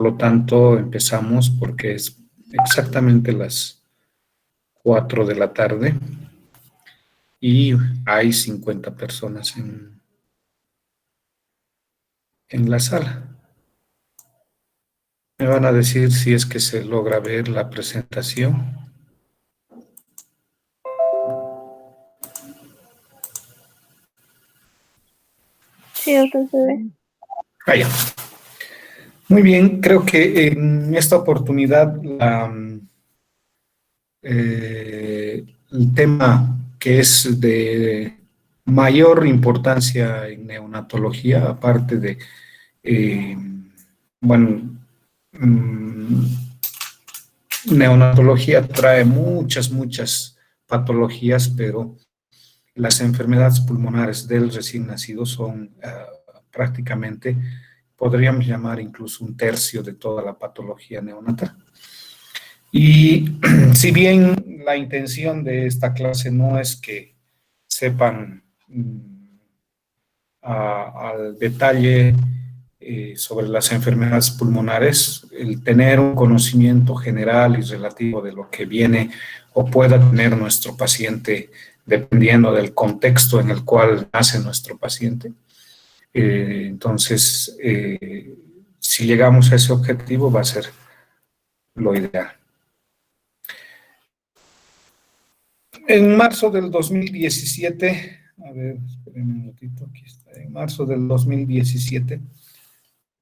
Por lo tanto, empezamos porque es exactamente las 4 de la tarde y hay 50 personas en la sala. Me van a decir si es que se logra ver la presentación. Sí, doctor, se ve. Ya. Muy bien, creo que en esta oportunidad el tema que es de mayor importancia en neonatología, aparte de, bueno, mm, neonatología trae muchas patologías, pero las enfermedades pulmonares del recién nacido son prácticamente, podríamos llamar incluso un tercio de toda la patología neonatal. Y si bien la intención de esta clase no es que sepan al detalle sobre las enfermedades pulmonares, el tener un conocimiento general y relativo de lo que viene o pueda tener nuestro paciente, dependiendo del contexto en el cual nace nuestro paciente. Entonces, si llegamos a ese objetivo, va a ser lo ideal. En marzo del 2017, a ver, espérenme un ratito, aquí está, en marzo del 2017,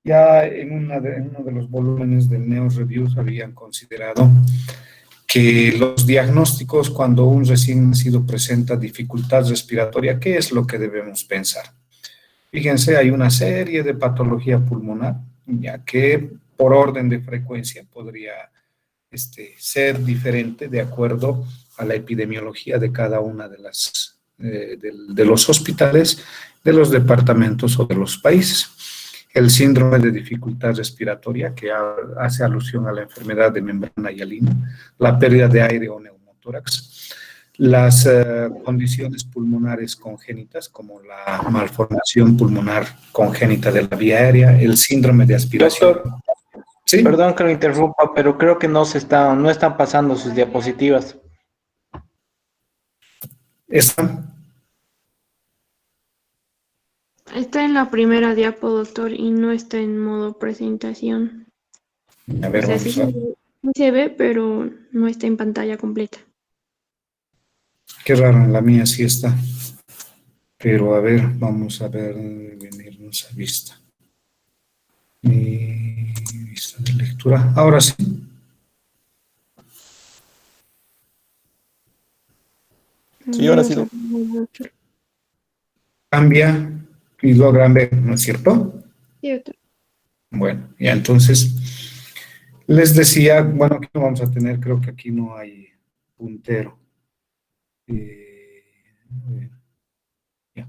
ya en uno de los volúmenes del Neo Reviews habían considerado que los diagnósticos cuando un recién nacido presenta dificultad respiratoria, ¿qué es lo que debemos pensar? Fíjense, hay una serie de patología pulmonar, ya que por orden de frecuencia podría ser diferente de acuerdo a la epidemiología de cada una de los hospitales, de los departamentos o de los países. El síndrome de dificultad respiratoria, que hace alusión a la enfermedad de membrana hialina, la pérdida de aire o neumotórax, las condiciones pulmonares congénitas, como la malformación pulmonar congénita de la vía aérea, el síndrome de aspiración. Doctor, ¿sí? Perdón que lo interrumpa, pero creo que no están pasando sus diapositivas. ¿Están? Está en la primera diapo, doctor, y no está en modo presentación. A ver, O sea, vamos sí se ve, pero no está en pantalla completa. Qué raro, en la mía sí está. Pero a ver, vamos a ver, venirnos a vista. Vista de lectura. Ahora sí. Sí, ahora sí. Cambia y logran ver, ¿no es cierto? Sí, doctor. Bueno, ya entonces les decía, bueno, aquí no vamos a tener, creo que aquí no hay puntero. Ya.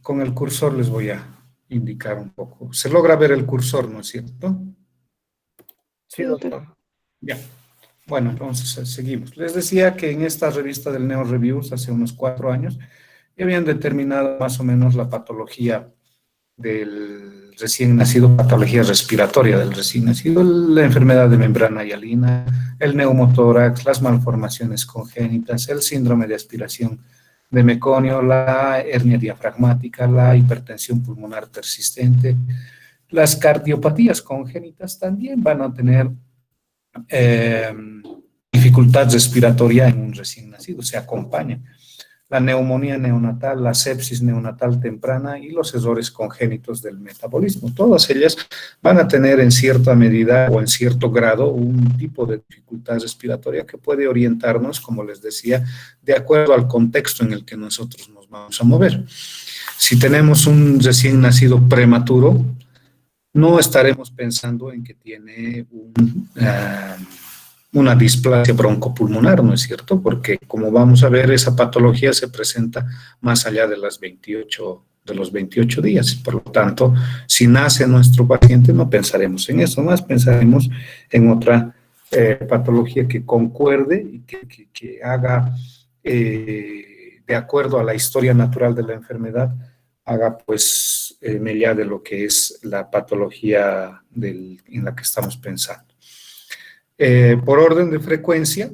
Con el cursor les voy a indicar un poco. Se logra ver el cursor, ¿no es cierto? Sí, doctor. Ya. Bueno, entonces seguimos. Les decía que en esta revista del Neo Reviews, hace unos 4 años, ya habían determinado más o menos la patología del recién nacido, patología respiratoria del recién nacido, la enfermedad de membrana hialina, el neumotórax, las malformaciones congénitas, el síndrome de aspiración de meconio, la hernia diafragmática, la hipertensión pulmonar persistente. Las cardiopatías congénitas también van a tener dificultad respiratoria en un recién nacido, se acompaña. La neumonía neonatal, la sepsis neonatal temprana y los errores congénitos del metabolismo. Todas ellas van a tener en cierta medida o en cierto grado un tipo de dificultad respiratoria que puede orientarnos, como les decía, de acuerdo al contexto en el que nosotros nos vamos a mover. Si tenemos un recién nacido prematuro, no estaremos pensando en que tiene una displasia broncopulmonar, ¿no es cierto? Porque como vamos a ver, esa patología se presenta más allá de los 28 días. Por lo tanto, si nace nuestro paciente, no pensaremos en eso, más pensaremos en otra patología que concuerde y que haga, de acuerdo a la historia natural de la enfermedad, haga pues allá de lo que es la patología en la que estamos pensando. Por orden de frecuencia,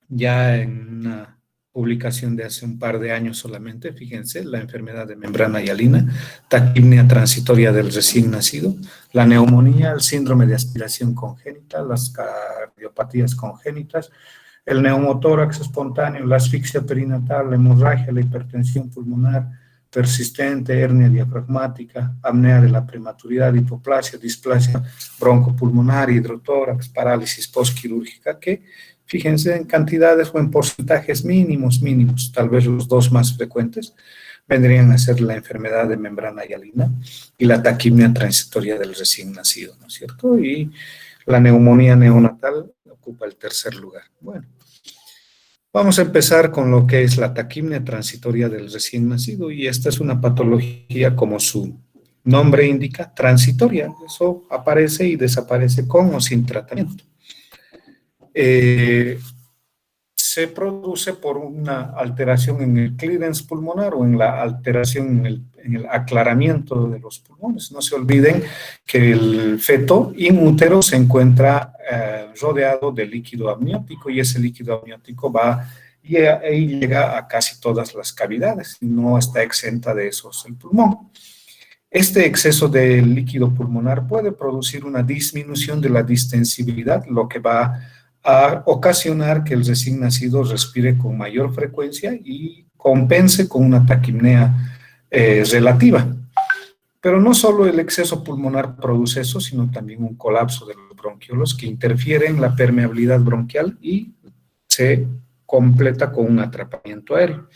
ya en una publicación de hace un par de años solamente, fíjense, la enfermedad de membrana hialina, taquipnea transitoria del recién nacido, la neumonía, el síndrome de aspiración congénita, las cardiopatías congénitas, el neumotórax espontáneo, la asfixia perinatal, la hemorragia, la hipertensión pulmonar persistente, hernia diafragmática, apnea de la prematuridad, hipoplasia, displasia broncopulmonar, hidrotórax, parálisis postquirúrgica, que fíjense en cantidades o en porcentajes mínimos, tal vez los dos más frecuentes, vendrían a ser la enfermedad de membrana hialina y la taquipnea transitoria del recién nacido, ¿no es cierto? Y la neumonía neonatal ocupa el tercer lugar. Bueno, vamos a empezar con lo que es la taquipnea transitoria del recién nacido, y esta es una patología, como su nombre indica, transitoria. Eso aparece y desaparece con o sin tratamiento. Se produce por una alteración en el clearance pulmonar o en la alteración en el aclaramiento de los pulmones. No se olviden que el feto inútero se encuentra rodeado de líquido amniótico, y ese líquido amniótico va y ahí llega a casi todas las cavidades, y no está exenta de esos el pulmón. Este exceso de líquido pulmonar puede producir una disminución de la distensibilidad, lo que va a ocasionar que el recién nacido respire con mayor frecuencia y compense con una taquipnea relativa. Pero no solo el exceso pulmonar produce eso, sino también un colapso de los bronquiolos que interfiere en la permeabilidad bronquial y se completa con un atrapamiento aéreo.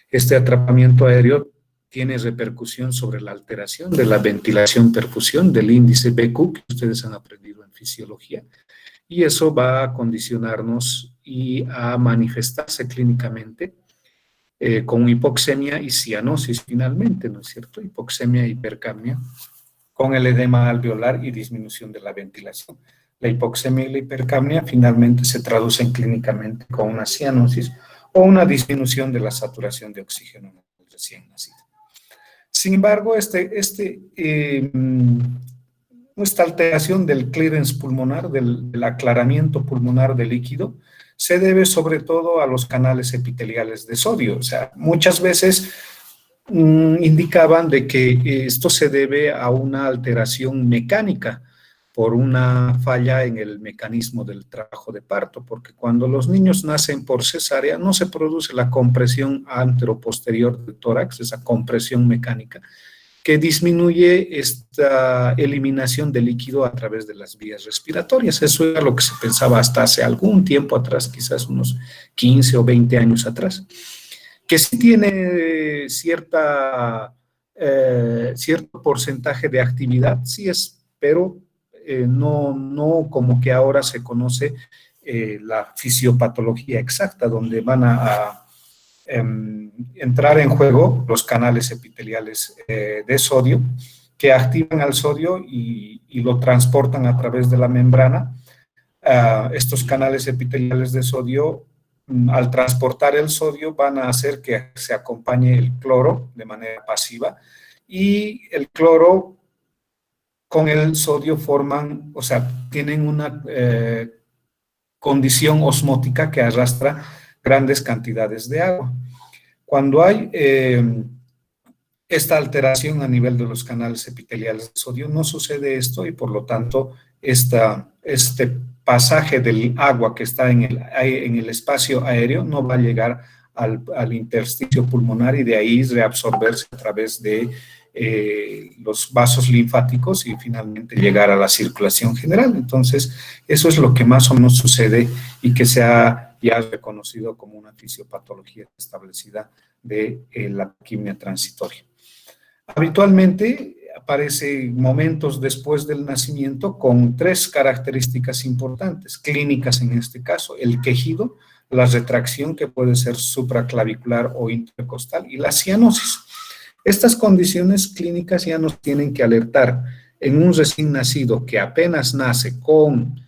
Este atrapamiento aéreo tiene repercusión sobre la alteración de la ventilación-perfusión del índice BQ, que ustedes han aprendido en fisiología, y eso va a condicionarnos y a manifestarse clínicamente con hipoxemia y cianosis finalmente, ¿no es cierto? Hipoxemia e hipercapnia, con el edema alveolar y disminución de la ventilación. La hipoxemia y la hipercapnia finalmente se traducen clínicamente con una cianosis o una disminución de la saturación de oxígeno en el recién nacido. Sin embargo, esta alteración del clearance pulmonar, del aclaramiento pulmonar de líquido, se debe sobre todo a los canales epiteliales de sodio. O sea, muchas veces indicaban de que esto se debe a una alteración mecánica por una falla en el mecanismo del trabajo de parto, porque cuando los niños nacen por cesárea no se produce la compresión anteroposterior del tórax, esa compresión mecánica, que disminuye esta eliminación de líquido a través de las vías respiratorias. Eso era lo que se pensaba hasta hace algún tiempo atrás, quizás unos 15 o 20 años atrás, que sí tiene cierto porcentaje de actividad, sí es, pero no como que ahora se conoce la fisiopatología exacta, donde van a entrar en juego los canales epiteliales de sodio, que activan al sodio y lo transportan a través de la membrana. Estos canales epiteliales de sodio, al transportar el sodio, van a hacer que se acompañe el cloro de manera pasiva, y el cloro con el sodio forman, o sea, tienen una condición osmótica que arrastra grandes cantidades de agua. Cuando hay esta alteración a nivel de los canales epiteliales de sodio, no sucede esto, y por lo tanto este pasaje del agua que está en el espacio aéreo no va a llegar al intersticio pulmonar y de ahí reabsorberse a través de los vasos linfáticos y finalmente llegar a la circulación general. Entonces, eso es lo que más o menos sucede y que se ha ya reconocido como una fisiopatología establecida de la taquipnea transitoria. Habitualmente aparece momentos después del nacimiento con tres características importantes, clínicas en este caso: el quejido, la retracción, que puede ser supraclavicular o intercostal, y la cianosis. Estas condiciones clínicas ya nos tienen que alertar en un recién nacido que apenas nace con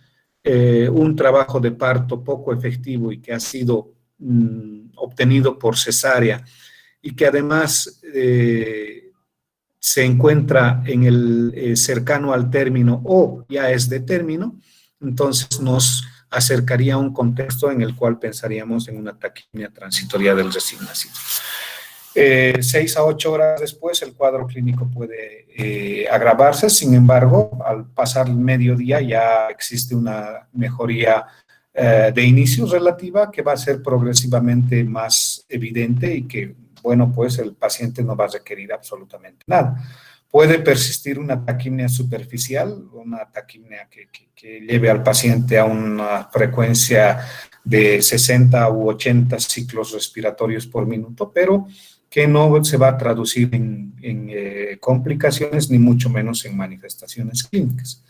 un trabajo de parto poco efectivo y que ha sido obtenido por cesárea, y que además se encuentra en el cercano al término o ya es de término, entonces nos acercaría a un contexto en el cual pensaríamos en una taquimia transitoria del recién nacido. 6 a 8 horas después el cuadro clínico puede agravarse, sin embargo, al pasar el mediodía ya existe una mejoría de inicio relativa que va a ser progresivamente más evidente y que, bueno, pues el paciente no va a requerir absolutamente nada. Puede persistir una taquimia superficial, una taquimia que lleve al paciente a una frecuencia de 60 u 80 ciclos respiratorios por minuto, pero que no se va a traducir en complicaciones ni mucho menos en manifestaciones clínicas.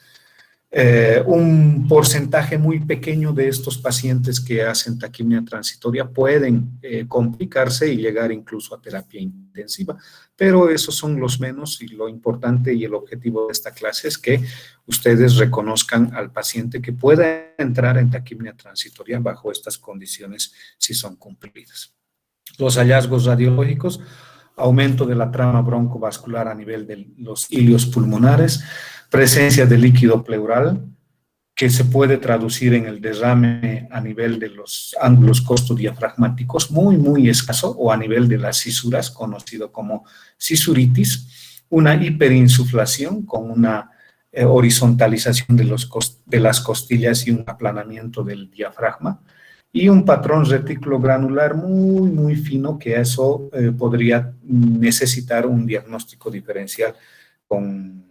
Un porcentaje muy pequeño de estos pacientes que hacen taquimia transitoria pueden complicarse y llegar incluso a terapia intensiva, pero esos son los menos y lo importante y el objetivo de esta clase es que ustedes reconozcan al paciente que pueda entrar en taquimia transitoria bajo estas condiciones si son cumplidas. Los hallazgos radiológicos, aumento de la trama broncovascular a nivel de los hilios pulmonares, presencia de líquido pleural, que se puede traducir en el derrame a nivel de los ángulos costodiafragmáticos, muy escaso, o a nivel de las cisuras, conocido como cisuritis, una hiperinsuflación con una horizontalización de las costillas y un aplanamiento del diafragma, y un patrón reticulogranular muy fino, que eso podría necesitar un diagnóstico diferencial con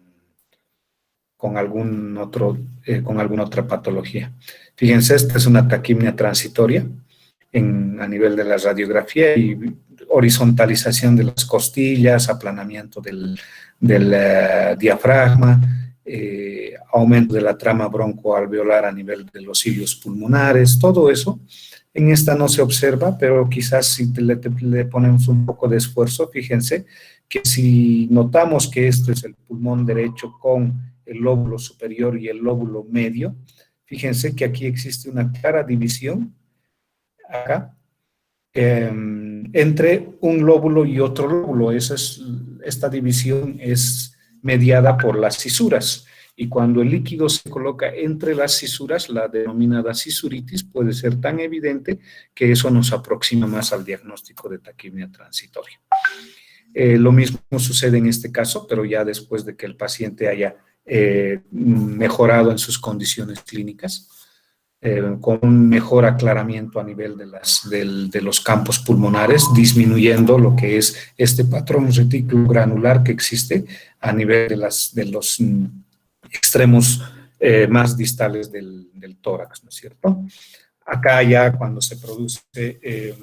alguna otra patología. Fíjense, esta es una taquimia transitoria a nivel de la radiografía y horizontalización de las costillas, aplanamiento del diafragma, aumento de la trama broncoalveolar a nivel de los cilios pulmonares, todo eso. En esta no se observa, pero quizás si le ponemos un poco de esfuerzo, fíjense que si notamos que esto es el pulmón derecho con el lóbulo superior y el lóbulo medio, fíjense que aquí existe una clara división, acá, entre un lóbulo y otro lóbulo. Esta división es mediada por las cisuras, y cuando el líquido se coloca entre las cisuras, la denominada cisuritis puede ser tan evidente que eso nos aproxima más al diagnóstico de taquimia transitoria. Lo mismo sucede en este caso, pero ya después de que el paciente haya mejorado en sus condiciones clínicas, con un mejor aclaramiento a nivel de los campos pulmonares, disminuyendo lo que es este patrón reticulogranular que existe a nivel de los extremos más distales del tórax, ¿no es cierto? Acá ya cuando se produce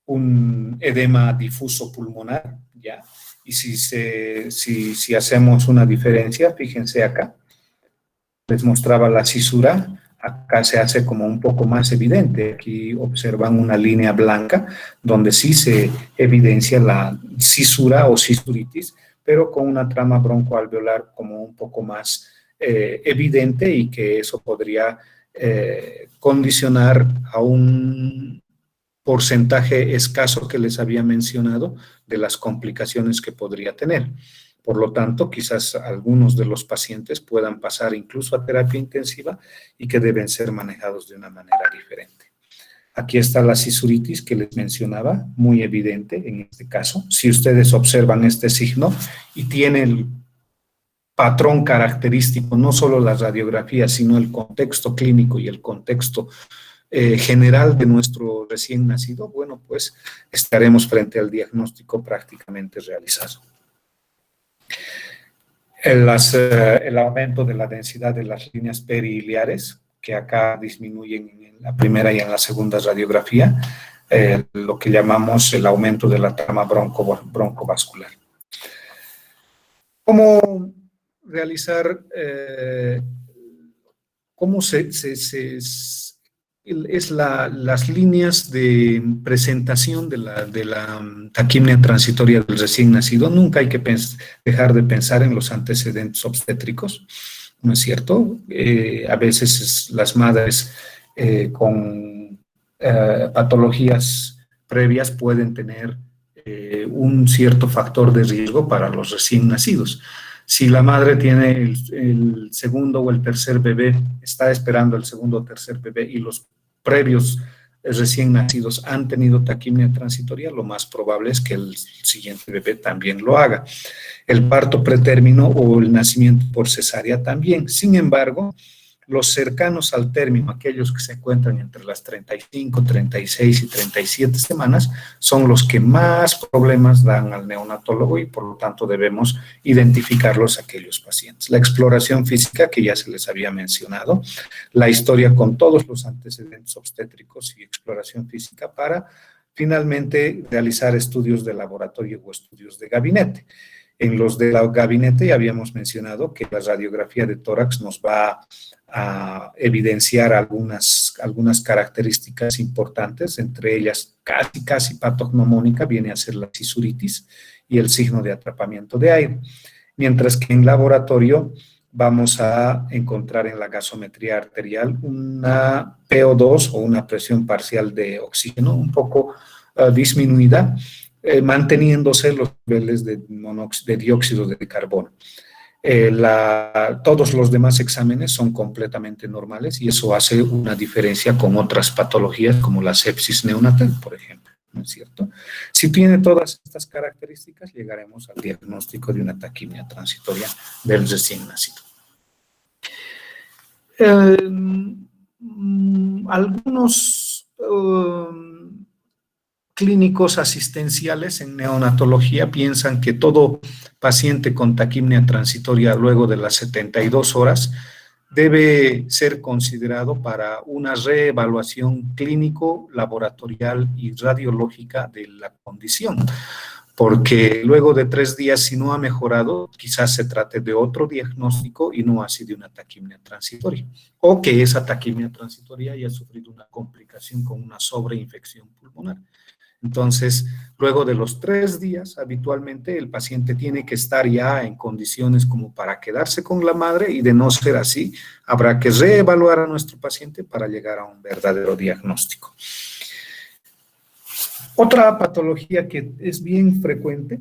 un edema difuso pulmonar, ¿ya? Y si hacemos una diferencia, fíjense acá, les mostraba la cisura, acá se hace como un poco más evidente. Aquí observan una línea blanca donde sí se evidencia la cisura o cisuritis, pero con una trama broncoalveolar como un poco más evidente, y que eso podría condicionar a un porcentaje escaso que les había mencionado de las complicaciones que podría tener. Por lo tanto, quizás algunos de los pacientes puedan pasar incluso a terapia intensiva y que deben ser manejados de una manera diferente. Aquí está la cisuritis que les mencionaba, muy evidente en este caso. Si ustedes observan este signo y tiene el patrón característico, no solo la radiografía, sino el contexto clínico y el contexto general de nuestro recién nacido, bueno, pues estaremos frente al diagnóstico prácticamente realizado. El aumento de la densidad de las líneas perihiliares, que acá disminuyen en la primera y en la segunda radiografía, lo que llamamos el aumento de la trama broncovascular. ¿Cómo realizar, cómo las líneas de presentación de la taquimia transitoria del recién nacido? Nunca hay que dejar de pensar en los antecedentes obstétricos, ¿no es cierto? A veces las madres con patologías previas pueden tener un cierto factor de riesgo para los recién nacidos. Si la madre tiene el segundo o el tercer bebé, está esperando el segundo o tercer bebé y los previos recién nacidos han tenido taquimia transitoria, lo más probable es que el siguiente bebé también lo haga. El parto pretérmino o el nacimiento por cesárea también. Sin embargo, los cercanos al término, aquellos que se encuentran entre las 35, 36 y 37 semanas, son los que más problemas dan al neonatólogo y por lo tanto debemos identificarlos a aquellos pacientes. La exploración física, que ya se les había mencionado, la historia con todos los antecedentes obstétricos y exploración física para finalmente realizar estudios de laboratorio o estudios de gabinete. En los de la gabinete ya habíamos mencionado que la radiografía de tórax nos va a evidenciar algunas características importantes, entre ellas casi patognomónica viene a ser la cisuritis y el signo de atrapamiento de aire, mientras que en laboratorio vamos a encontrar en la gasometría arterial una PO2 o una presión parcial de oxígeno un poco disminuida, manteniéndose los niveles de dióxido de carbono. Todos los demás exámenes son completamente normales y eso hace una diferencia con otras patologías como la sepsis neonatal, por ejemplo, ¿no es cierto? Si tiene todas estas características, llegaremos al diagnóstico de una taquimia transitoria del recién nacido. Algunos clínicos asistenciales en neonatología piensan que todo paciente con taquimia transitoria luego de las 72 horas debe ser considerado para una reevaluación clínico, laboratorial y radiológica de la condición, porque luego de 3 días, si no ha mejorado, quizás se trate de otro diagnóstico y no así de una taquimia transitoria, o que esa taquimia transitoria haya sufrido una complicación con una sobreinfección pulmonar. Entonces, luego de los 3 días, habitualmente el paciente tiene que estar ya en condiciones como para quedarse con la madre y de no ser así, habrá que reevaluar a nuestro paciente para llegar a un verdadero diagnóstico. Otra patología que es bien frecuente,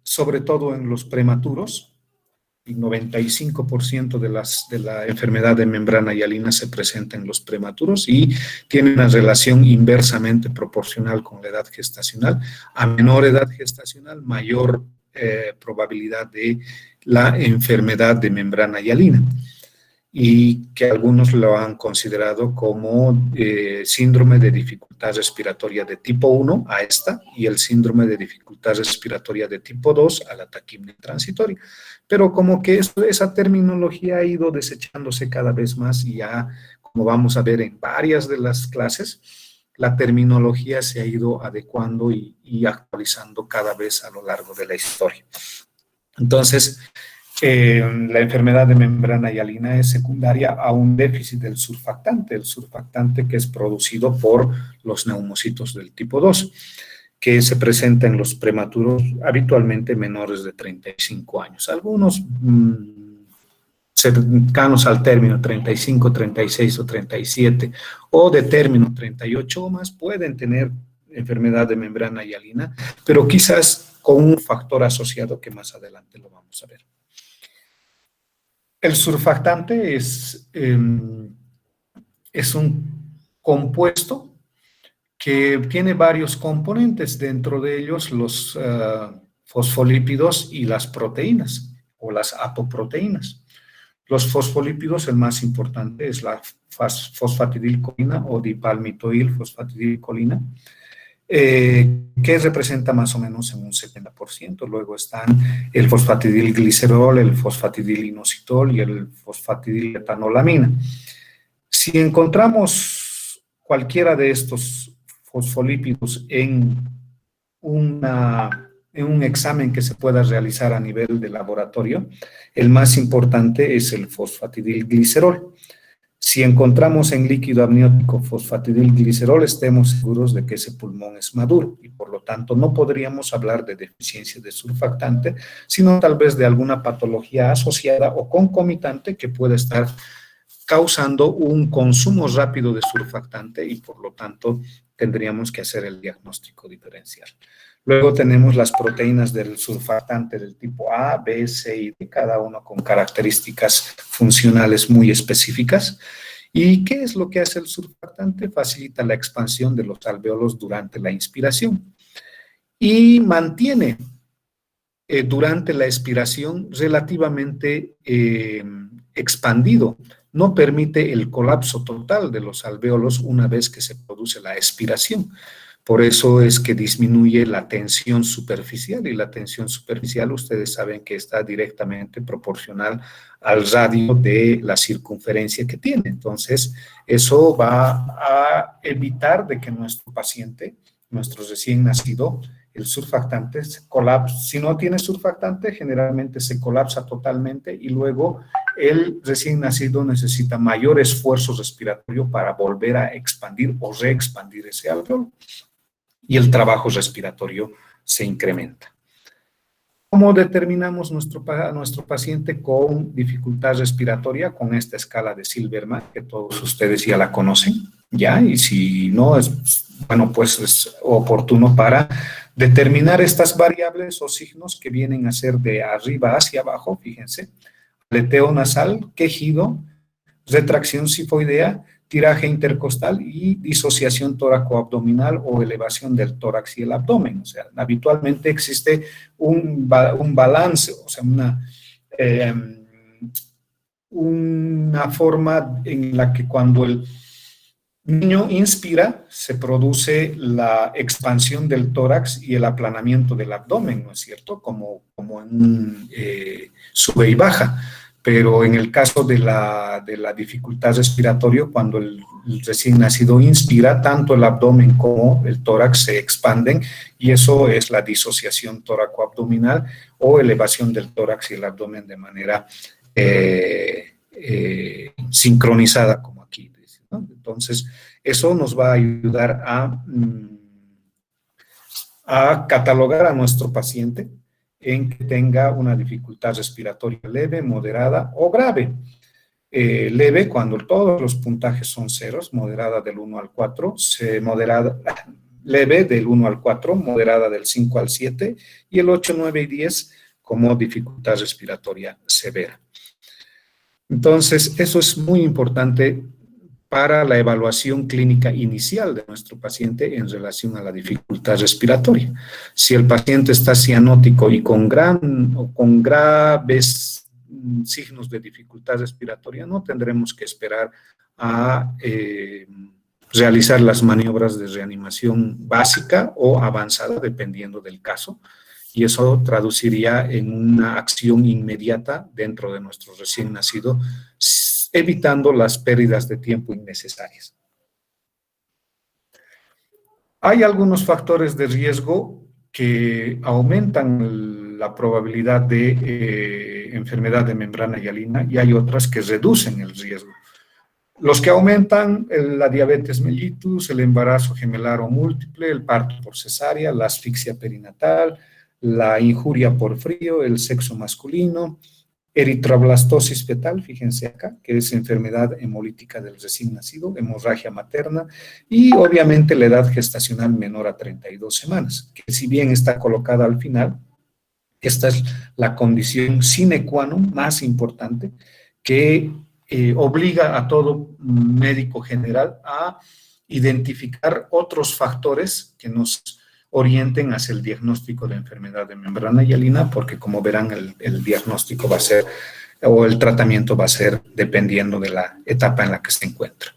sobre todo en los prematuros, el 95% de la enfermedad de membrana hialina se presenta en los prematuros y tiene una relación inversamente proporcional con la edad gestacional. A menor edad gestacional, mayor probabilidad de la enfermedad de membrana hialina, y que algunos lo han considerado como síndrome de dificultad respiratoria de tipo 1 a esta y el síndrome de dificultad respiratoria de tipo 2 a la taquimia transitoria. Pero como que esa terminología ha ido desechándose cada vez más y ya, como vamos a ver en varias de las clases, la terminología se ha ido adecuando y actualizando cada vez a lo largo de la historia. Entonces, la enfermedad de membrana hialina es secundaria a un déficit del surfactante, el surfactante que es producido por los neumocitos del tipo 2, que se presenta en los prematuros habitualmente menores de 35 años. Algunos cercanos al término 35, 36 o 37 o de término 38 o más pueden tener enfermedad de membrana hialina, pero quizás con un factor asociado que más adelante lo vamos a ver. El surfactante es un compuesto que tiene varios componentes, dentro de ellos los fosfolípidos y las proteínas o las apoproteínas. Los fosfolípidos, el más importante es la fosfatidilcolina o dipalmitoilfosfatidilcolina, que representa más o menos en un 70%. Luego están el fosfatidilglicerol, el fosfatidilinositol y el fosfatidiletanolamina. Si encontramos cualquiera de estos fosfolípidos en un examen que se pueda realizar a nivel de laboratorio, el más importante es el fosfatidilglicerol. Si encontramos en líquido amniótico fosfatidilglicerol, estemos seguros de que ese pulmón es maduro y por lo tanto no podríamos hablar de deficiencia de surfactante, sino tal vez de alguna patología asociada o concomitante que pueda estar causando un consumo rápido de surfactante y por lo tanto tendríamos que hacer el diagnóstico diferencial. Luego tenemos las proteínas del surfactante del tipo A, B, C y D, cada uno con características funcionales muy específicas. ¿Y qué es lo que hace el surfactante? Facilita la expansión de los alvéolos durante la inspiración y mantiene durante la expiración relativamente expandido. No permite el colapso total de los alvéolos una vez que se produce la expiración. Por eso es que disminuye la tensión superficial, y la tensión superficial ustedes saben que está directamente proporcional al radio de la circunferencia que tiene. Entonces, eso va a evitar de que nuestro paciente, nuestro recién nacido, el surfactante se colapsa. Si no tiene surfactante, generalmente se colapsa totalmente y luego el recién nacido necesita mayor esfuerzo respiratorio para volver a expandir o reexpandir ese alvéolo. Y el trabajo respiratorio se incrementa. ¿Cómo determinamos nuestro paciente con dificultad respiratoria? Con esta escala de Silverman, que todos ustedes ya la conocen, ¿ya? Y si no, bueno, pues es oportuno para determinar estas variables o signos que vienen a ser de arriba hacia abajo, fíjense, aleteo nasal, quejido, retracción sifoidea, tiraje intercostal y disociación tóraco-abdominal o elevación del tórax y el abdomen. O sea, habitualmente existe un balance, o sea, una forma en la que cuando el niño inspira, se produce la expansión del tórax y el aplanamiento del abdomen, ¿no es cierto? Como en un sube y baja. Pero en el caso de la dificultad respiratoria, cuando el recién nacido inspira, tanto el abdomen como el tórax se expanden y eso es la disociación tóraco-abdominal o elevación del tórax y el abdomen de manera sincronizada, como aquí dice, ¿no? Entonces, eso nos va a ayudar a catalogar a nuestro paciente en que tenga una dificultad respiratoria leve, moderada o grave. Leve cuando todos los puntajes son ceros, moderada del 1 al 4, leve del 1 al 4, moderada del 5 al 7 y el 8, 9 y 10 como dificultad respiratoria severa. Entonces, eso es muy importante para la evaluación clínica inicial de nuestro paciente en relación a la dificultad respiratoria. Si el paciente está cianótico y con graves signos de dificultad respiratoria, no tendremos que esperar a realizar las maniobras de reanimación básica o avanzada, dependiendo del caso, y eso traduciría en una acción inmediata dentro de nuestro recién nacido, evitando las pérdidas de tiempo innecesarias. Hay algunos factores de riesgo que aumentan la probabilidad de enfermedad de membrana hialina y hay otras que reducen el riesgo. Los que aumentan la diabetes mellitus, el embarazo gemelar o múltiple, el parto por cesárea, la asfixia perinatal, la injuria por frío, el sexo masculino, eritroblastosis fetal, fíjense acá, que es enfermedad hemolítica del recién nacido, hemorragia materna y obviamente la edad gestacional menor a 32 semanas, que si bien está colocada al final, esta es la condición sine qua non más importante que obliga a todo médico general a identificar otros factores que nos orienten hacia el diagnóstico de enfermedad de membrana hialina, porque como verán el diagnóstico va a ser, o el tratamiento va a ser dependiendo de la etapa en la que se encuentra.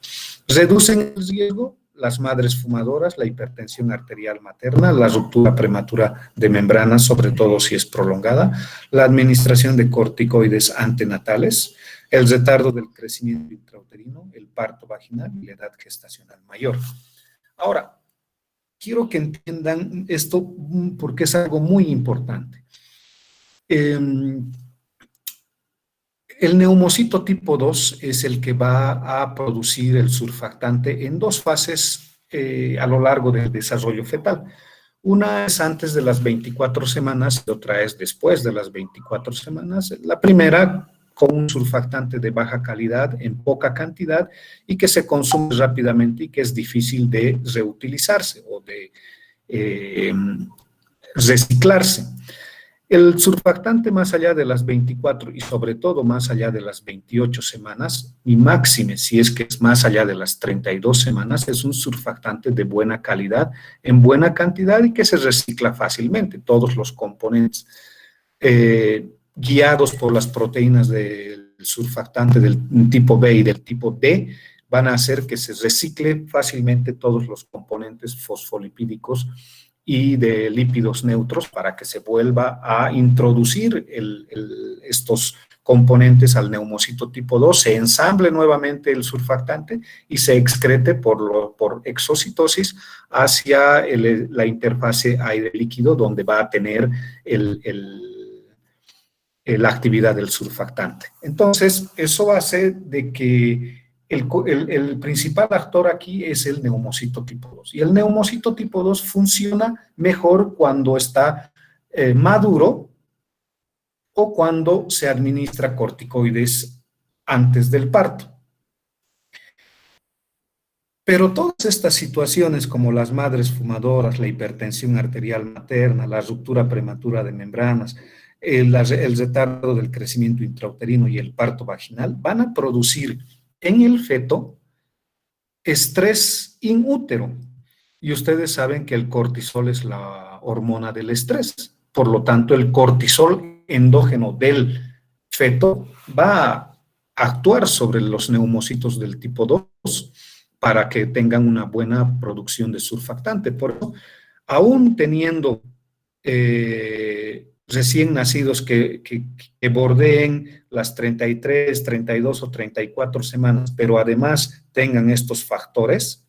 Reducen el riesgo las madres fumadoras, la hipertensión arterial materna, la ruptura prematura de membrana, sobre todo si es prolongada, la administración de corticoides antenatales, el retardo del crecimiento intrauterino, el parto vaginal y la edad gestacional mayor. Ahora, quiero que entiendan esto porque es algo muy importante. El neumocito tipo 2 es el que va a producir el surfactante en dos fases a lo largo del desarrollo fetal. Una es antes de las 24 semanas y otra es después de las 24 semanas. La primera con un surfactante de baja calidad en poca cantidad y que se consume rápidamente y que es difícil de reutilizarse o de reciclarse. El surfactante más allá de las 24 y sobre todo más allá de las 28 semanas, y máxime si es que es más allá de las 32 semanas, es un surfactante de buena calidad, en buena cantidad y que se recicla fácilmente. Todos los componentes guiados por las proteínas del surfactante del tipo B y del tipo D van a hacer que se recicle fácilmente todos los componentes fosfolipídicos y de lípidos neutros para que se vuelva a introducir estos componentes al neumocito tipo 2, se ensamble nuevamente el surfactante y se excrete por exocitosis hacia la interfase aire-líquido donde va a tener la actividad del surfactante. Entonces, eso hace de que el principal actor aquí es el neumocito tipo 2. Y el neumocito tipo 2 funciona mejor cuando está maduro o cuando se administra corticoides antes del parto. Pero todas estas situaciones como las madres fumadoras, la hipertensión arterial materna, la ruptura prematura de membranas, el retardo del crecimiento intrauterino y el parto vaginal van a producir en el feto estrés inútero. Y ustedes saben que el cortisol es la hormona del estrés. Por lo tanto, el cortisol endógeno del feto va a actuar sobre los neumocitos del tipo 2 para que tengan una buena producción de surfactante. Por eso, aún teniendo recién nacidos que bordeen las 33, 32 o 34 semanas, pero además tengan estos factores,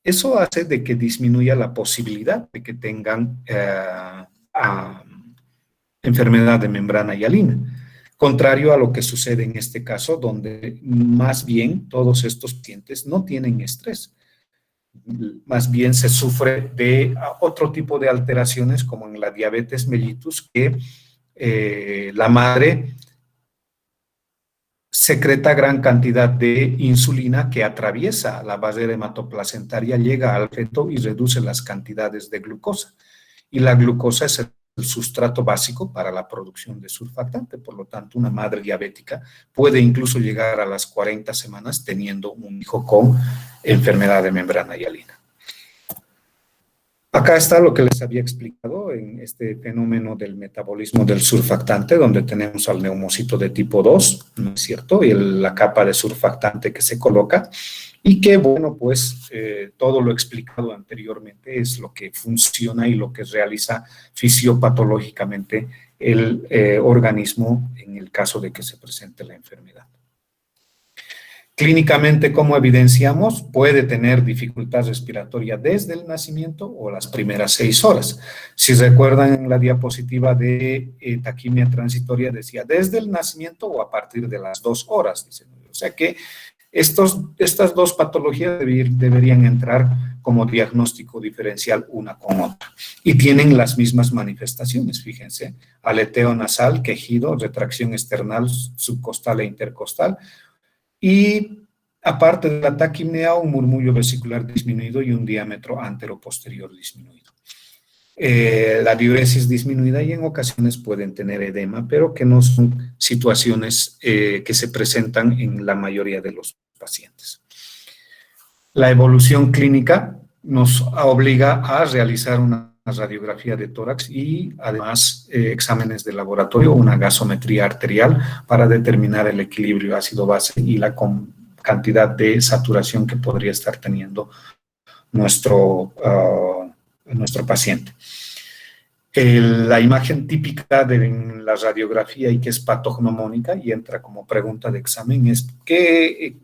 eso hace de que disminuya la posibilidad de que tengan enfermedad de membrana hialina. Contrario a lo que sucede en este caso, donde más bien todos estos pacientes no tienen estrés. Más bien se sufre de otro tipo de alteraciones como en la diabetes mellitus, que la madre secreta gran cantidad de insulina que atraviesa la barrera hematoplacentaria, llega al feto y reduce las cantidades de glucosa. Y la glucosa es el sustrato básico para la producción de surfactante. Por lo tanto, una madre diabética puede incluso llegar a las 40 semanas teniendo un hijo con enfermedad de membrana hialina. Acá está lo que les había explicado en este fenómeno del metabolismo del surfactante, donde tenemos al neumocito de tipo 2, ¿no es cierto? Y la capa de surfactante que se coloca y que, bueno, pues todo lo explicado anteriormente es lo que funciona y lo que realiza fisiopatológicamente el organismo en el caso de que se presente la enfermedad. Clínicamente, ¿cómo evidenciamos? Puede tener dificultad respiratoria desde el nacimiento o las primeras 6 horas. Si recuerdan en la diapositiva de taquimia transitoria decía desde el nacimiento o a partir de las 2 horas. Dicen. O sea que estas dos patologías deberían entrar como diagnóstico diferencial una con otra. Y tienen las mismas manifestaciones, fíjense, aleteo nasal, quejido, retracción external, subcostal e intercostal. Y aparte de la taquipnea, un murmullo vesicular disminuido y un diámetro antero-posterior disminuido. La diuresis disminuida y en ocasiones pueden tener edema, pero que no son situaciones que se presentan en la mayoría de los pacientes. La evolución clínica nos obliga a realizar una radiografía de tórax y además exámenes de laboratorio, una gasometría arterial para determinar el equilibrio ácido-base y la cantidad de saturación que podría estar teniendo nuestro paciente. La imagen típica de la radiografía y que es patognomónica y entra como pregunta de examen es ¿qué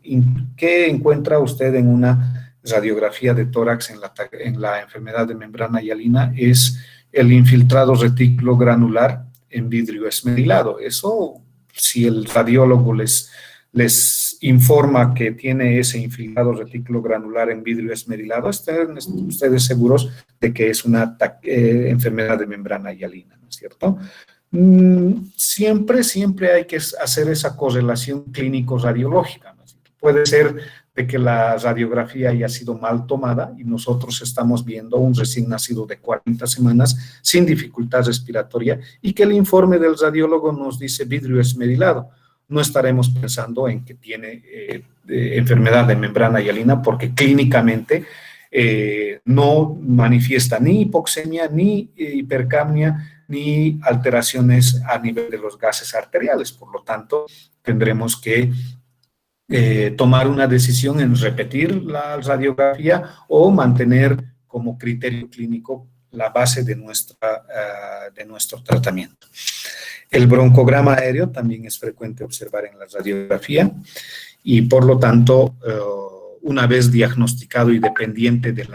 encuentra usted en una radiografía de tórax en la enfermedad de membrana hialina? Es el infiltrado retículo granular en vidrio esmerilado. Eso, si el radiólogo les informa que tiene ese infiltrado retículo granular en vidrio esmerilado, estén ustedes seguros de que es una enfermedad de membrana hialina, ¿no es cierto? Siempre hay que hacer esa correlación clínico-radiológica, ¿no? Puede ser de que la radiografía haya sido mal tomada y nosotros estamos viendo un recién nacido de 40 semanas sin dificultad respiratoria y que el informe del radiólogo nos dice vidrio esmerilado. No estaremos pensando en que tiene enfermedad de membrana hialina porque clínicamente no manifiesta ni hipoxemia, ni hipercapnia, ni alteraciones a nivel de los gases arteriales. Por lo tanto, tendremos que tomar una decisión en repetir la radiografía o mantener como criterio clínico la base de nuestro tratamiento. El broncograma aéreo también es frecuente observar en la radiografía y por lo tanto, una vez diagnosticado y dependiente del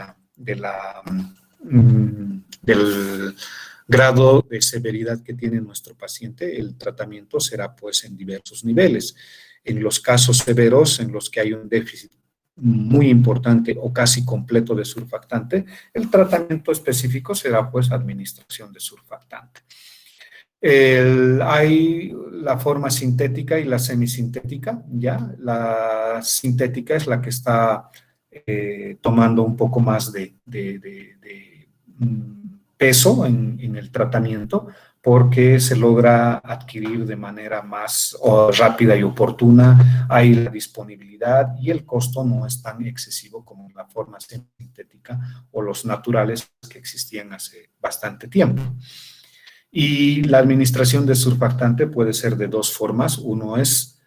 grado de severidad que tiene nuestro paciente, el tratamiento será pues en diversos niveles. En los casos severos en los que hay un déficit muy importante o casi completo de surfactante, el tratamiento específico será pues administración de surfactante. Hay la forma sintética y la semisintética, ¿ya? La sintética es la que está tomando un poco más de peso en el tratamiento porque se logra adquirir de manera más rápida y oportuna, hay la disponibilidad y el costo no es tan excesivo como la forma sintética o los naturales que existían hace bastante tiempo. Y la administración de surfactante puede ser de dos formas. Uno es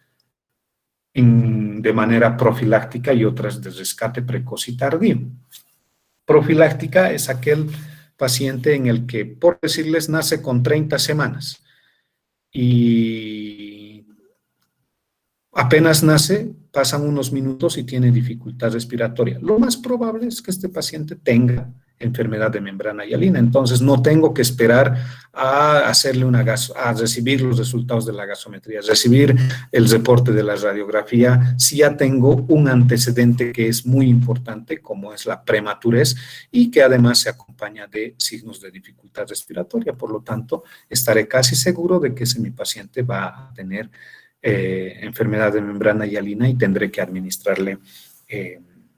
de manera profiláctica y otra es de rescate precoz y tardío. Profiláctica es aquel paciente en el que, por decirles, nace con 30 semanas y apenas nace, pasan unos minutos y tiene dificultad respiratoria. Lo más probable es que este paciente tenga enfermedad de membrana hialina, entonces no tengo que esperar a hacerle a recibir los resultados de la gasometría, recibir el reporte de la radiografía, si ya tengo un antecedente que es muy importante, como es la prematurez, y que además se acompaña de signos de dificultad respiratoria. Por lo tanto, estaré casi seguro de que mi paciente va a tener enfermedad de membrana hialina y tendré que administrarle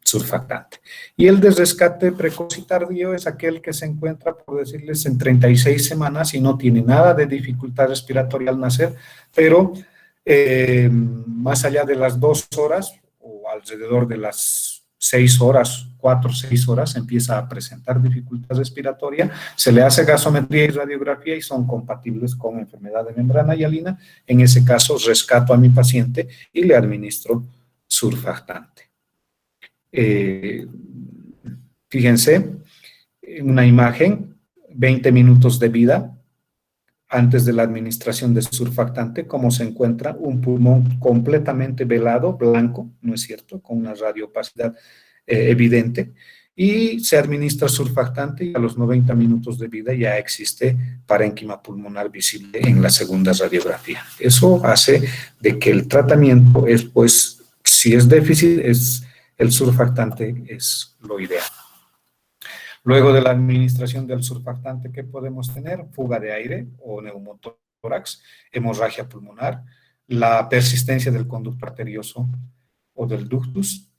surfactante. Y el de rescate precoz y tardío es aquel que se encuentra, por decirles, en 36 semanas y no tiene nada de dificultad respiratoria al nacer, pero más allá de las 2 horas o alrededor de las 6 horas, 4 o 6 horas, empieza a presentar dificultad respiratoria, se le hace gasometría y radiografía y son compatibles con enfermedad de membrana hialina. En ese caso, rescato a mi paciente y le administro surfactante. Fíjense, una imagen, 20 minutos de vida antes de la administración de surfactante, cómo se encuentra un pulmón completamente velado, blanco, ¿no es cierto?, con una radioopacidad evidente, y se administra surfactante y a los 90 minutos de vida ya existe parénquima pulmonar visible en la segunda radiografía. Eso hace de que el tratamiento es, pues, si es déficit, el surfactante es lo ideal. Luego de la administración del surfactante, ¿qué podemos tener? Fuga de aire o neumotórax, hemorragia pulmonar, la persistencia del conducto arterioso o del ductus,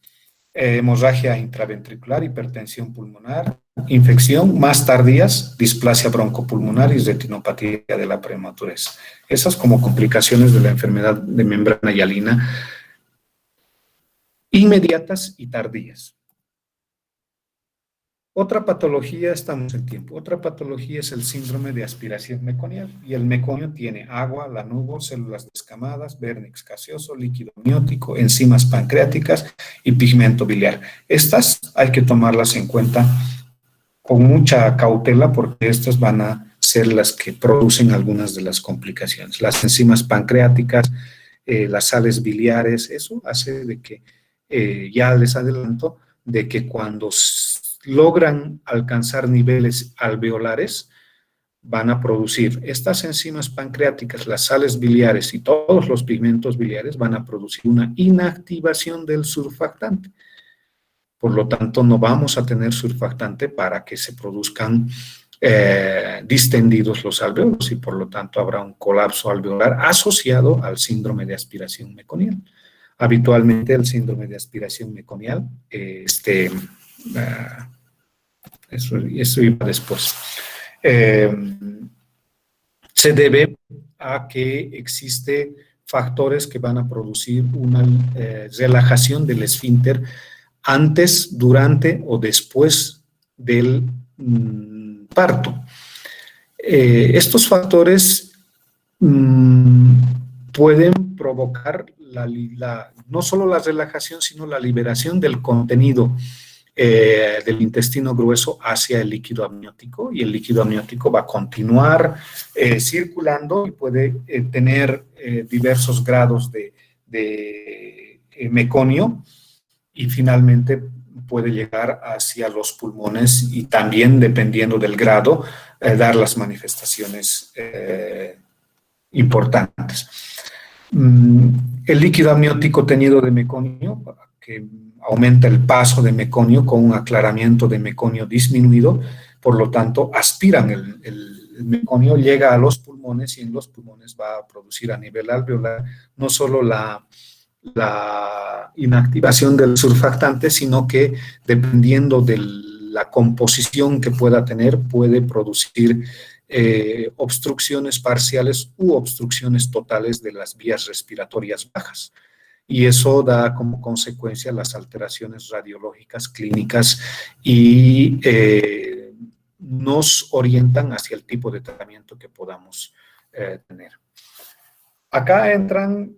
hemorragia intraventricular, hipertensión pulmonar, infección más tardías, displasia broncopulmonar y retinopatía de la prematurez. Esas como complicaciones de la enfermedad de membrana hialina inmediatas y tardías. Otra patología, estamos en tiempo, otra patología es el síndrome de aspiración meconial y el meconio tiene agua, lanugo, células descamadas, vernix gaseoso, líquido amniótico, enzimas pancreáticas y pigmento biliar. Estas hay que tomarlas en cuenta con mucha cautela porque estas van a ser las que producen algunas de las complicaciones. Las enzimas pancreáticas, las sales biliares, eso hace de que, ya les adelanto, de que cuando logran alcanzar niveles alveolares, van a producir estas enzimas pancreáticas, las sales biliares y todos los pigmentos biliares van a producir una inactivación del surfactante. Por lo tanto, no vamos a tener surfactante para que se produzcan distendidos los alveolos y por lo tanto habrá un colapso alveolar asociado al síndrome de aspiración meconial. Habitualmente el síndrome de aspiración meconial, eso iba después, se debe a que existe factores que van a producir una relajación del esfínter antes, durante o después del parto. Estos factores pueden provocar no solo la relajación, sino la liberación del contenido del intestino grueso hacia el líquido amniótico, y el líquido amniótico va a continuar circulando y puede tener diversos grados de meconio, y finalmente puede llegar hacia los pulmones y también, dependiendo del grado, dar las manifestaciones importantes. El líquido amniótico teñido de meconio, que aumenta el paso de meconio con un aclaramiento de meconio disminuido, por lo tanto aspiran el meconio, llega a los pulmones y en los pulmones va a producir a nivel alveolar no solo la inactivación del surfactante, sino que dependiendo de la composición que pueda tener, puede producir obstrucciones parciales u obstrucciones totales de las vías respiratorias bajas. Y eso da como consecuencia las alteraciones radiológicas clínicas y nos orientan hacia el tipo de tratamiento que podamos tener. Acá entran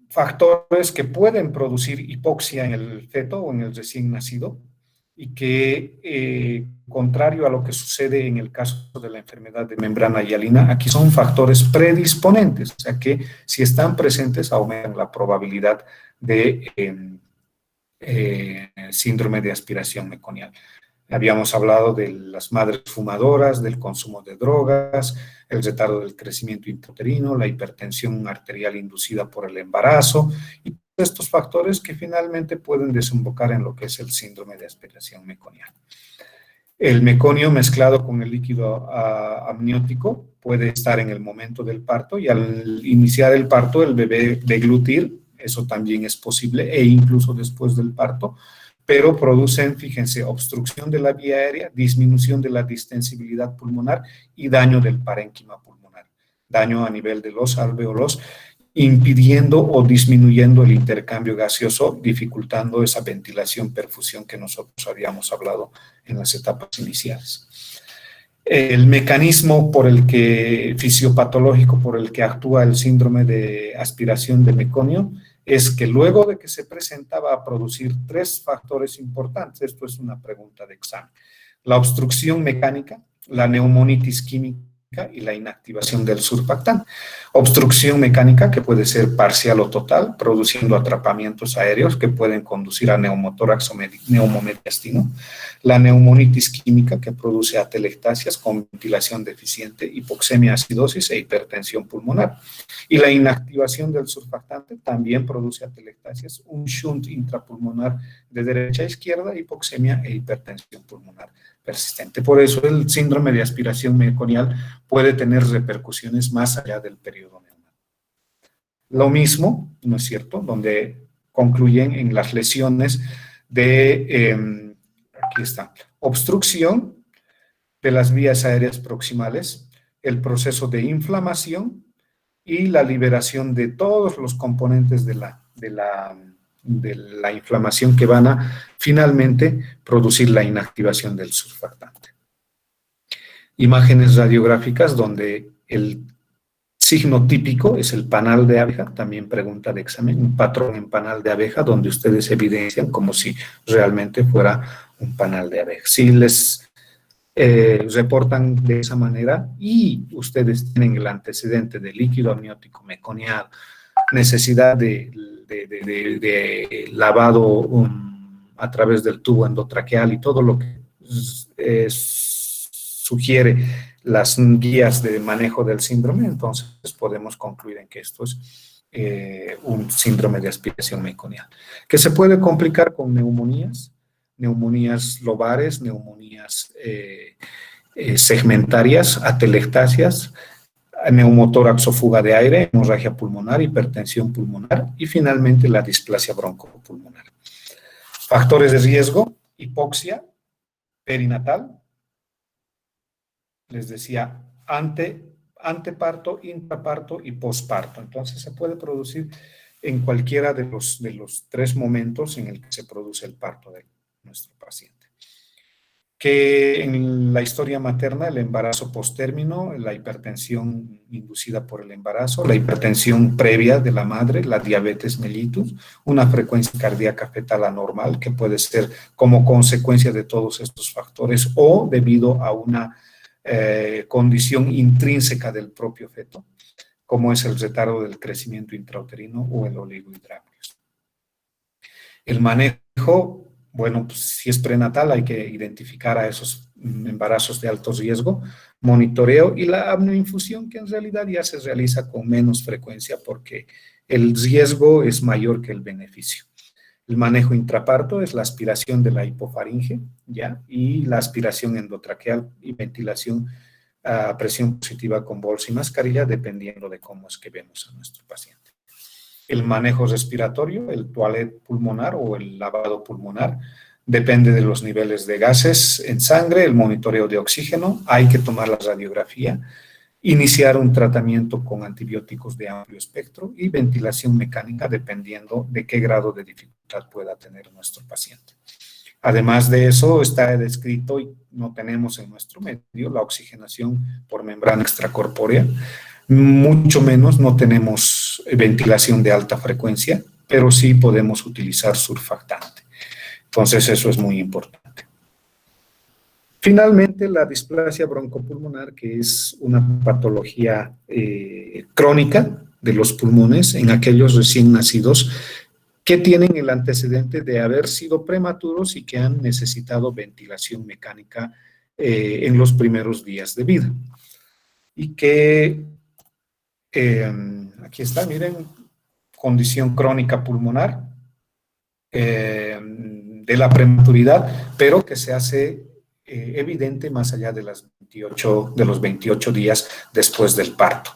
factores que pueden producir hipoxia en el feto o en el recién nacido y que, contrario a lo que sucede en el caso de la enfermedad de membrana hialina, aquí son factores predisponentes, o sea que si están presentes aumentan la probabilidad de síndrome de aspiración meconial. Habíamos hablado de las madres fumadoras, del consumo de drogas, el retardo del crecimiento intrauterino, la hipertensión arterial inducida por el embarazo y estos factores que finalmente pueden desembocar en lo que es el síndrome de aspiración meconial. El meconio mezclado con el líquido amniótico puede estar en el momento del parto y al iniciar el parto el bebé deglutir, eso también es posible, e incluso después del parto, pero producen, fíjense, obstrucción de la vía aérea, disminución de la distensibilidad pulmonar y daño del parénquima pulmonar, daño a nivel de los alvéolos, impidiendo o disminuyendo el intercambio gaseoso, dificultando esa ventilación, perfusión que nosotros habíamos hablado en las etapas iniciales. El mecanismo fisiopatológico por el que actúa el síndrome de aspiración de meconio es que luego de que se presenta va a producir tres factores importantes. Esto es una pregunta de examen. La obstrucción mecánica, la neumonitis química y la inactivación del surfactante. Obstrucción mecánica que puede ser parcial o total, produciendo atrapamientos aéreos que pueden conducir a neumotórax o neumomediastino. La neumonitis química que produce atelectasias con ventilación deficiente, hipoxemia, acidosis e hipertensión pulmonar. Y la inactivación del surfactante también produce atelectasias, un shunt intrapulmonar de derecha a izquierda, hipoxemia e hipertensión pulmonar persistente. Por eso el síndrome de aspiración meconial puede tener repercusiones más allá del periodo neonatal. Lo mismo, ¿no es cierto?, donde concluyen en las lesiones de, aquí está, obstrucción de las vías aéreas proximales, el proceso de inflamación y la liberación de todos los componentes de la inflamación que van a finalmente producir la inactivación del surfactante. Imágenes radiográficas donde el signo típico es el panal de abeja, también pregunta de examen, un patrón en panal de abeja donde ustedes evidencian como si realmente fuera un panal de abeja. Si les reportan de esa manera y ustedes tienen el antecedente de líquido amniótico meconial, necesidad de lavado a través del tubo endotraqueal y todo lo que sugiere las guías de manejo del síndrome, entonces podemos concluir en que esto es un síndrome de aspiración meconial, que se puede complicar con neumonías lobares, neumonías segmentarias, atelectasias, neumotórax o fuga de aire, hemorragia pulmonar, hipertensión pulmonar y finalmente la displasia broncopulmonar. Factores de riesgo: hipoxia perinatal, les decía, anteparto, intraparto y posparto. Entonces se puede producir en cualquiera de los 3 momentos en el que se produce el parto de nuestro paciente. Que en la historia materna, el embarazo postérmino, la hipertensión inducida por el embarazo, la hipertensión previa de la madre, la diabetes mellitus, una frecuencia cardíaca fetal anormal que puede ser como consecuencia de todos estos factores o debido a una condición intrínseca del propio feto, como es el retardo del crecimiento intrauterino o el oligohidramnios. El manejo, bueno, pues, si es prenatal hay que identificar a esos embarazos de alto riesgo, monitoreo y la amnioinfusión, que en realidad ya se realiza con menos frecuencia porque el riesgo es mayor que el beneficio. El manejo intraparto es la aspiración de la hipofaringe, ¿ya? Y la aspiración endotraqueal y ventilación a presión positiva con bolsa y mascarilla, dependiendo de cómo es que vemos a nuestro paciente. El manejo respiratorio, el toilet pulmonar o el lavado pulmonar, depende de los niveles de gases en sangre, el monitoreo de oxígeno, hay que tomar la radiografía, iniciar un tratamiento con antibióticos de amplio espectro y ventilación mecánica dependiendo de qué grado de dificultad pueda tener nuestro paciente. Además de eso, está descrito y no tenemos en nuestro medio la oxigenación por membrana extracorpórea, mucho menos no tenemos ventilación de alta frecuencia, pero sí podemos utilizar surfactante. Entonces eso es muy importante. Finalmente, la displasia broncopulmonar, que es una patología crónica de los pulmones en aquellos recién nacidos que tienen el antecedente de haber sido prematuros y que han necesitado ventilación mecánica en los primeros días de vida. Y que, aquí está, miren, condición crónica pulmonar de la prematuridad, pero que se hace evidente más allá de los 28 días después del parto.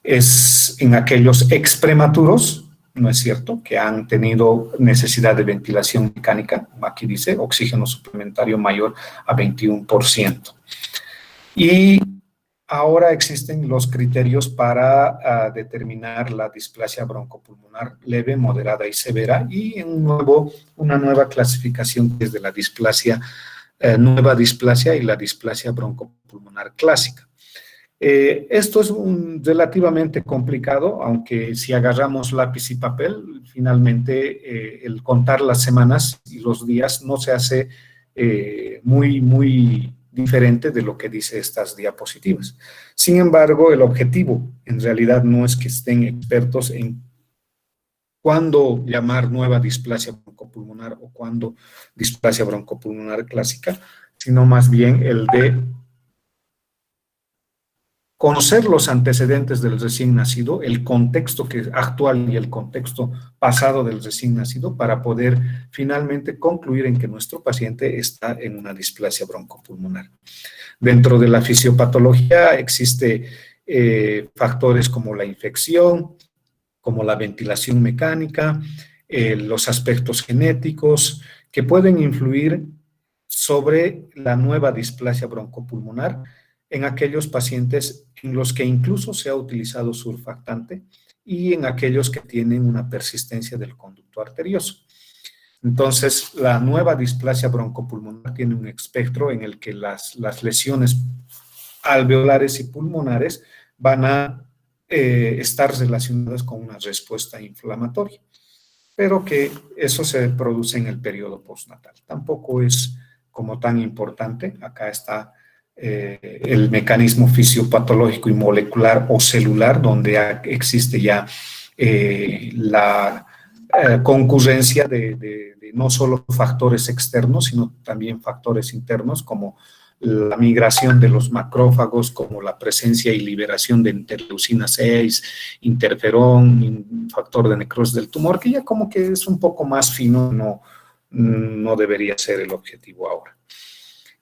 Es en aquellos exprematuros, ¿no es cierto?, que han tenido necesidad de ventilación mecánica, aquí dice oxígeno suplementario mayor a 21%. Y ahora existen los criterios para determinar la displasia broncopulmonar leve, moderada y severa, y una nueva clasificación que es de la displasia nueva displasia y la displasia broncopulmonar clásica. Esto es relativamente complicado, aunque si agarramos lápiz y papel, finalmente el contar las semanas y los días no se hace muy diferente de lo que dice estas diapositivas. Sin embargo, el objetivo en realidad no es que estén expertos en cuándo llamar nueva displasia broncopulmonar o cuándo displasia broncopulmonar clásica, sino más bien el de conocer los antecedentes del recién nacido, el contexto actual y el contexto pasado del recién nacido para poder finalmente concluir en que nuestro paciente está en una displasia broncopulmonar. Dentro de la fisiopatología existe factores como la infección, como la ventilación mecánica, los aspectos genéticos que pueden influir sobre la nueva displasia broncopulmonar en aquellos pacientes en los que incluso se ha utilizado surfactante y en aquellos que tienen una persistencia del conducto arterioso. Entonces, la nueva displasia broncopulmonar tiene un espectro en el que las lesiones alveolares y pulmonares van a estar relacionadas con una respuesta inflamatoria, pero que eso se produce en el periodo postnatal. Tampoco es como tan importante. Acá está el mecanismo fisiopatológico y molecular o celular, donde existe ya la concurrencia de no solo factores externos, sino también factores internos, como la migración de los macrófagos, como la presencia y liberación de interleucina 6, interferón, factor de necrosis del tumor, que ya como que es un poco más fino, no debería ser el objetivo ahora.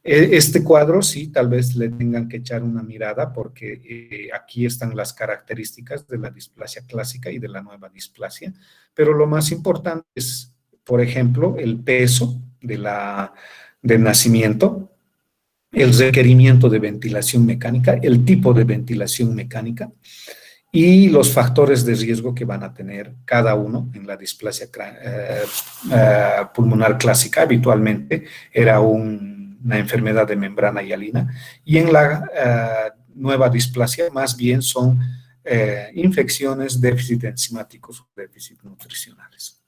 Este cuadro sí, tal vez le tengan que echar una mirada porque aquí están las características de la displasia clásica y de la nueva displasia, pero lo más importante es, por ejemplo, el peso del nacimiento, el requerimiento de ventilación mecánica, el tipo de ventilación mecánica y los factores de riesgo que van a tener cada uno en la displasia pulmonar clásica. Habitualmente era una enfermedad de membrana hialina y en la nueva displasia más bien son infecciones, déficit enzimáticos o déficit nutricionales.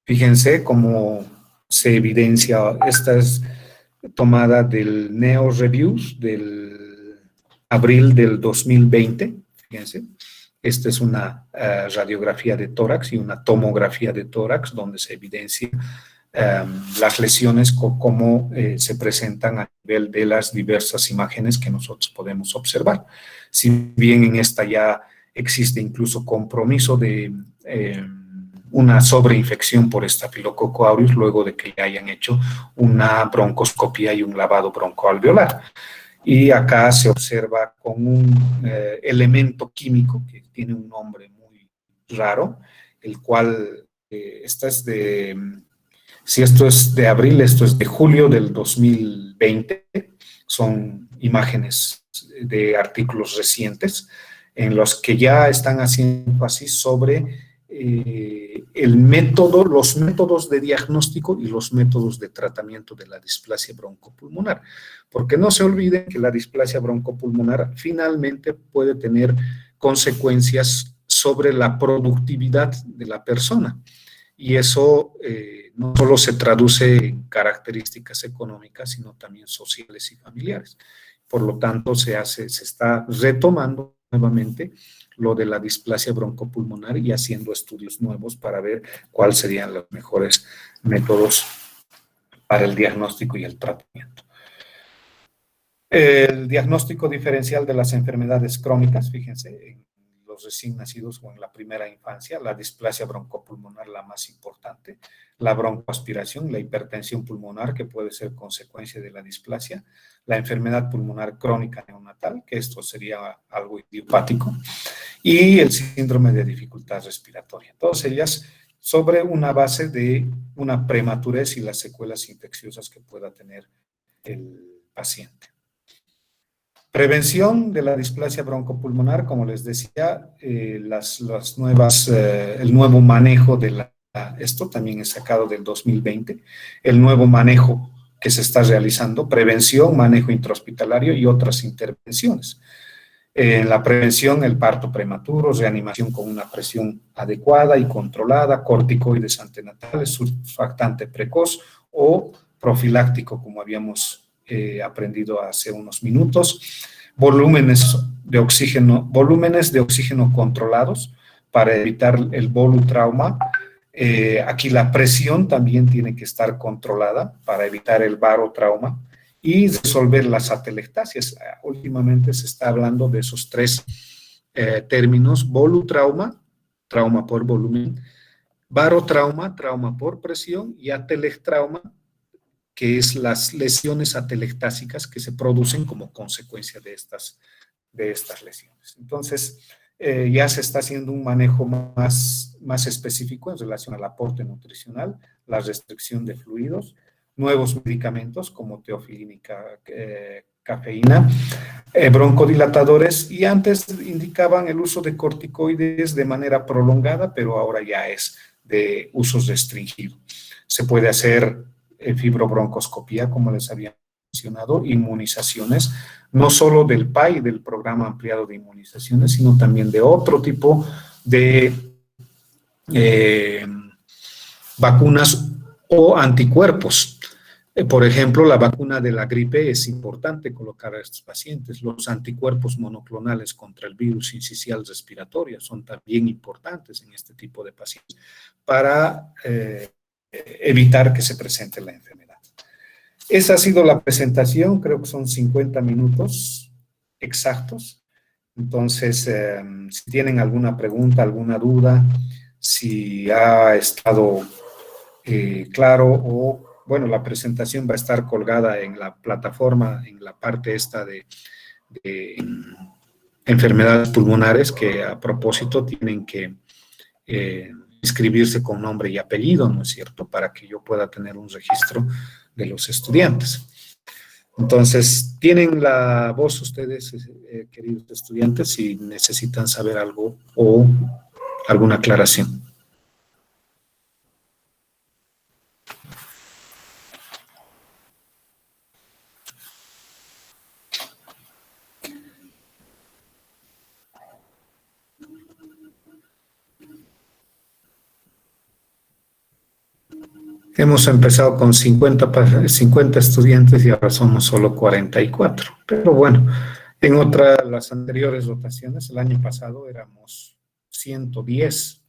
Fíjense cómo se evidencia, esta es tomada del Neo Reviews del abril del 2020, fíjense. Esta es una radiografía de tórax y una tomografía de tórax donde se evidencia las lesiones como se presentan a nivel de las diversas imágenes que nosotros podemos observar. Si bien en esta ya existe incluso compromiso de una sobreinfección por Staphylococcus aureus luego de que ya hayan hecho una broncoscopía y un lavado broncoalveolar. Y acá se observa con un elemento químico que tiene un nombre muy raro, el cual, si esto es de abril, esto es de julio del 2020, son imágenes de artículos recientes en los que ya están haciendo énfasis sobre los métodos de diagnóstico y los métodos de tratamiento de la displasia broncopulmonar. Porque no se olviden que la displasia broncopulmonar finalmente puede tener consecuencias sobre la productividad de la persona. Y eso no solo se traduce en características económicas, sino también sociales y familiares. Por lo tanto, se está retomando nuevamente lo de la displasia broncopulmonar y haciendo estudios nuevos para ver cuáles serían los mejores métodos para el diagnóstico y el tratamiento. El diagnóstico diferencial de las enfermedades crónicas, fíjense, en los recién nacidos o en la primera infancia, la displasia broncopulmonar la más importante, la broncoaspiración, la hipertensión pulmonar que puede ser consecuencia de la displasia, la enfermedad pulmonar crónica neonatal, que esto sería algo idiopático, y el síndrome de dificultad respiratoria. Todas ellas sobre una base de una prematurez y las secuelas infecciosas que pueda tener el paciente. Prevención de la displasia broncopulmonar, como les decía, el nuevo manejo de esto también es sacado del 2020, el nuevo manejo que se está realizando, prevención, manejo intrahospitalario y otras intervenciones. En la prevención, el parto prematuro, reanimación con una presión adecuada y controlada, corticoides antenatales, surfactante precoz o profiláctico, como habíamos aprendido hace unos minutos, volúmenes de oxígeno controlados para evitar el volutrauma. Aquí la presión también tiene que estar controlada para evitar el barotrauma y resolver las atelectasias. Últimamente se está hablando de esos tres términos: volutrauma, trauma por volumen; barotrauma, trauma por presión; y atelectrauma, que es las lesiones atelectásicas que se producen como consecuencia de estas lesiones. Entonces, ya se está haciendo un manejo más específico en relación al aporte nutricional, la restricción de fluidos, nuevos medicamentos como teofilina y cafeína, broncodilatadores, y antes indicaban el uso de corticoides de manera prolongada, pero ahora ya es de uso restringido. Se puede hacer fibrobroncoscopía, como les había mencionado, inmunizaciones, no solo del PAI, del programa ampliado de inmunizaciones, sino también de otro tipo de vacunas o anticuerpos. Por ejemplo, la vacuna de la gripe es importante colocar a estos pacientes. Los anticuerpos monoclonales contra el virus sincicial respiratorio son también importantes en este tipo de pacientes para evitar que se presente la enfermedad. Esa ha sido la presentación, creo que son 50 minutos exactos. Entonces, si tienen alguna pregunta, alguna duda, si ha estado claro o bueno, la presentación va a estar colgada en la plataforma, en la parte esta de enfermedades pulmonares, que a propósito tienen que inscribirse con nombre y apellido, ¿no es cierto?, para que yo pueda tener un registro de los estudiantes. Entonces, tienen la voz ustedes, queridos estudiantes, si necesitan saber algo o alguna aclaración. Hemos empezado con 50 estudiantes y ahora somos solo 44. Pero bueno, en las anteriores rotaciones, el año pasado éramos 110.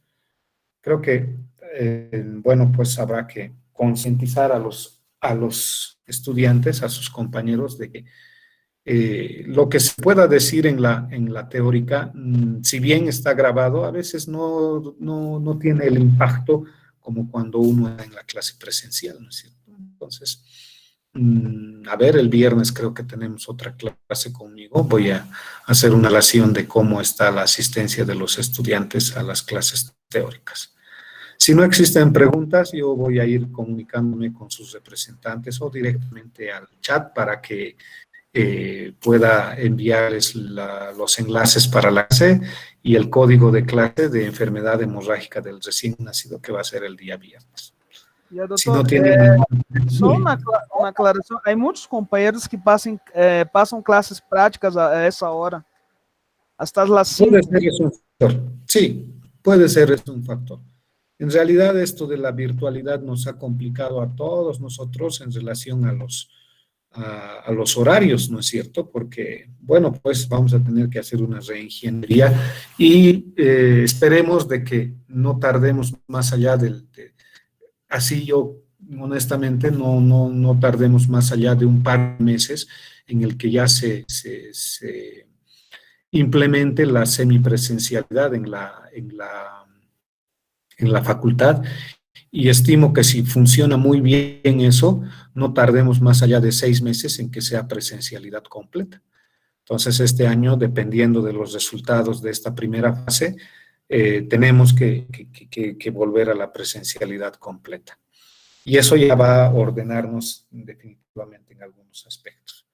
Creo que, bueno, pues habrá que concientizar a los estudiantes, a sus compañeros, de que lo que se pueda decir en la teórica, si bien está grabado, a veces no tiene el impacto como cuando uno está en la clase presencial, ¿no es cierto? Entonces, a ver, el viernes creo que tenemos otra clase conmigo. Voy a hacer una relación de cómo está la asistencia de los estudiantes a las clases teóricas. Si no existen preguntas, yo voy a ir comunicándome con sus representantes o directamente al chat para que pueda enviarles los enlaces para la clase y el código de clase de enfermedad hemorrágica del recién nacido, que va a ser el día viernes. E, doutor, Si no tienen só uma aclaração, há muitos companheiros que passam classes práticas a essa hora, hasta las 5. Puede ser es un factor, sí, puede ser es un factor. En realidad esto de la virtualidad nos ha complicado a todos nosotros en relación a los horarios, ¿no es cierto? Porque, bueno, pues vamos a tener que hacer una reingeniería y esperemos de que no tardemos más allá así yo, honestamente, no tardemos más allá de un par de meses en el que ya se implemente la semipresencialidad en la facultad. Y estimo que si funciona muy bien eso, no tardemos más allá de 6 meses en que sea presencialidad completa. Entonces, este año, dependiendo de los resultados de esta primera fase, tenemos que volver a la presencialidad completa. Y eso ya va a ordenarnos definitivamente en algunos aspectos.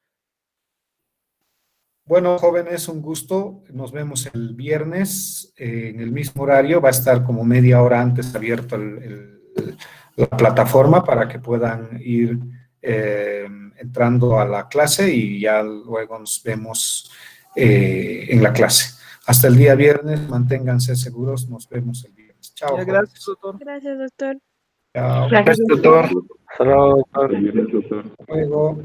Bueno, jóvenes, un gusto. Nos vemos el viernes en el mismo horario. Va a estar como media hora antes abierto la plataforma para que puedan ir entrando a la clase y ya luego nos vemos en la clase. Hasta el día viernes, manténganse seguros, nos vemos el viernes. Chao. Gracias, doutor. Gracias, doctor. Chao. Gracias, doctor. Hasta luego, doctor. Hasta luego.